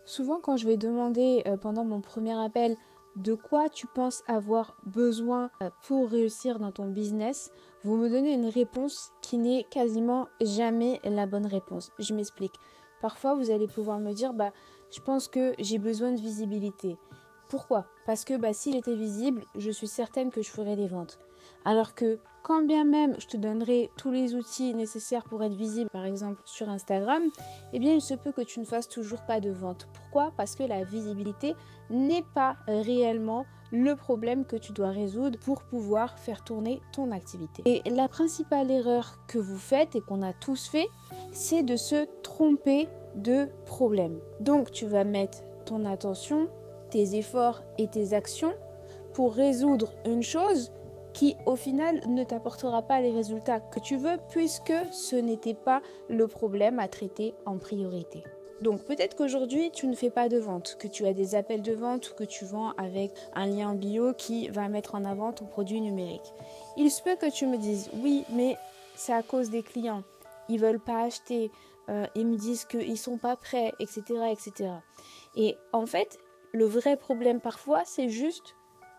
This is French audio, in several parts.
Souvent, quand je vais demander pendant mon premier appel de quoi tu penses avoir besoin pour réussir dans ton business, vous me donnez une réponse qui n'est quasiment jamais la bonne réponse. Je m'explique. Parfois, vous allez pouvoir me dire, je pense que j'ai besoin de visibilité. Pourquoi? Parce que s'il était visible, je suis certaine que je ferais des ventes. Alors que quand bien même je te donnerai tous les outils nécessaires pour être visible, par exemple sur Instagram, eh bien il se peut que tu ne fasses toujours pas de vente. Pourquoi? Parce que la visibilité n'est pas réellement le problème que tu dois résoudre pour pouvoir faire tourner ton activité. Et la principale erreur que vous faites et qu'on a tous fait, c'est de se tromper de problème. Donc tu vas mettre ton attention, tes efforts et tes actions pour résoudre une chose qui au final ne t'apportera pas les résultats que tu veux puisque ce n'était pas le problème à traiter en priorité. Donc peut-être qu'aujourd'hui tu ne fais pas de vente, que tu as des appels de vente ou que tu vends avec un lien en bio qui va mettre en avant ton produit numérique. Il se peut que tu me dises oui mais c'est à cause des clients, ils veulent pas acheter, ils me disent qu'ils sont pas prêts, etc., etc. Et en fait le vrai problème parfois c'est juste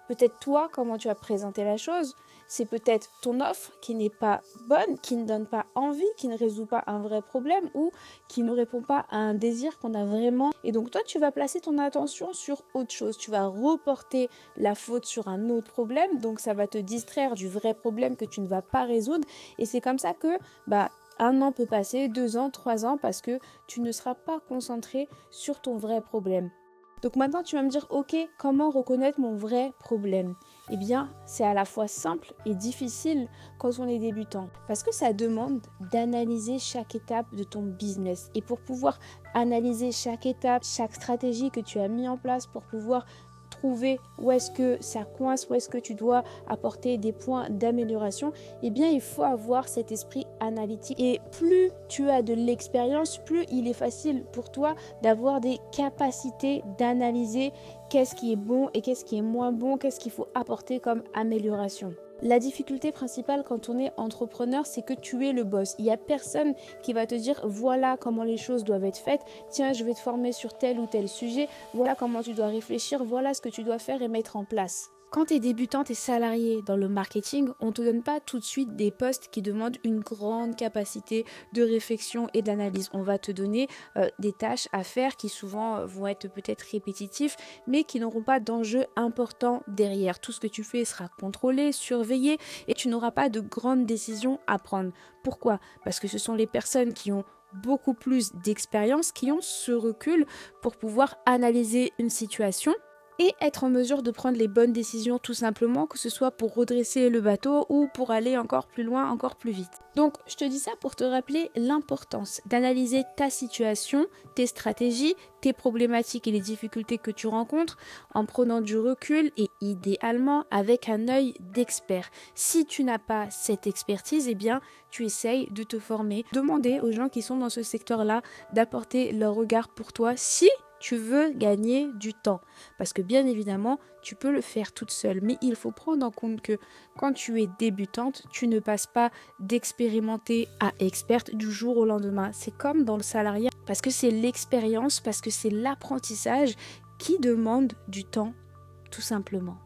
peut-être toi, comment tu as présenté la chose, c'est peut-être ton offre qui n'est pas bonne, qui ne donne pas envie, qui ne résout pas un vrai problème ou qui ne répond pas à un désir qu'on a vraiment. Et donc toi, tu vas placer ton attention sur autre chose. Tu vas reporter la faute sur un autre problème. Donc ça va te distraire du vrai problème que tu ne vas pas résoudre. Et c'est comme ça que un an peut passer, 2 ans, 3 ans, parce que tu ne seras pas concentré sur ton vrai problème. Donc maintenant, tu vas me dire, ok, comment reconnaître mon vrai problème? Eh bien, c'est à la fois simple et difficile quand on est débutant. Parce que ça demande d'analyser chaque étape de ton business. Et pour pouvoir analyser chaque étape, chaque stratégie que tu as mis en place pour pouvoir trouver où est-ce que ça coince, où est-ce que tu dois apporter des points d'amélioration, eh bien il faut avoir cet esprit analytique. Et plus tu as de l'expérience, plus il est facile pour toi d'avoir des capacités d'analyser qu'est-ce qui est bon et qu'est-ce qui est moins bon, qu'est-ce qu'il faut apporter comme amélioration. La difficulté principale quand on est entrepreneur, c'est que tu es le boss. Il n'y a personne qui va te dire voilà comment les choses doivent être faites. Tiens, je vais te former sur tel ou tel sujet. Voilà comment tu dois réfléchir. Voilà ce que tu dois faire et mettre en place. Quand tu es débutant, tu es salarié dans le marketing, on ne te donne pas tout de suite des postes qui demandent une grande capacité de réflexion et d'analyse. On va te donner des tâches à faire qui souvent vont être peut-être répétitifs, mais qui n'auront pas d'enjeu important derrière. Tout ce que tu fais sera contrôlé, surveillé et tu n'auras pas de grandes décisions à prendre. Pourquoi? Parce que ce sont les personnes qui ont beaucoup plus d'expérience, qui ont ce recul pour pouvoir analyser une situation et être en mesure de prendre les bonnes décisions tout simplement, que ce soit pour redresser le bateau ou pour aller encore plus loin, encore plus vite. Donc je te dis ça pour te rappeler l'importance d'analyser ta situation, tes stratégies, tes problématiques et les difficultés que tu rencontres en prenant du recul et idéalement avec un œil d'expert. Si tu n'as pas cette expertise, eh bien tu essayes de te former. Demander aux gens qui sont dans ce secteur-là d'apporter leur regard pour toi si tu veux gagner du temps. Parce que bien évidemment, tu peux le faire toute seule. Mais il faut prendre en compte que quand tu es débutante, tu ne passes pas d'expérimentée à experte du jour au lendemain. C'est comme dans le salariat. Parce que c'est l'expérience, parce que c'est l'apprentissage qui demande du temps, tout simplement.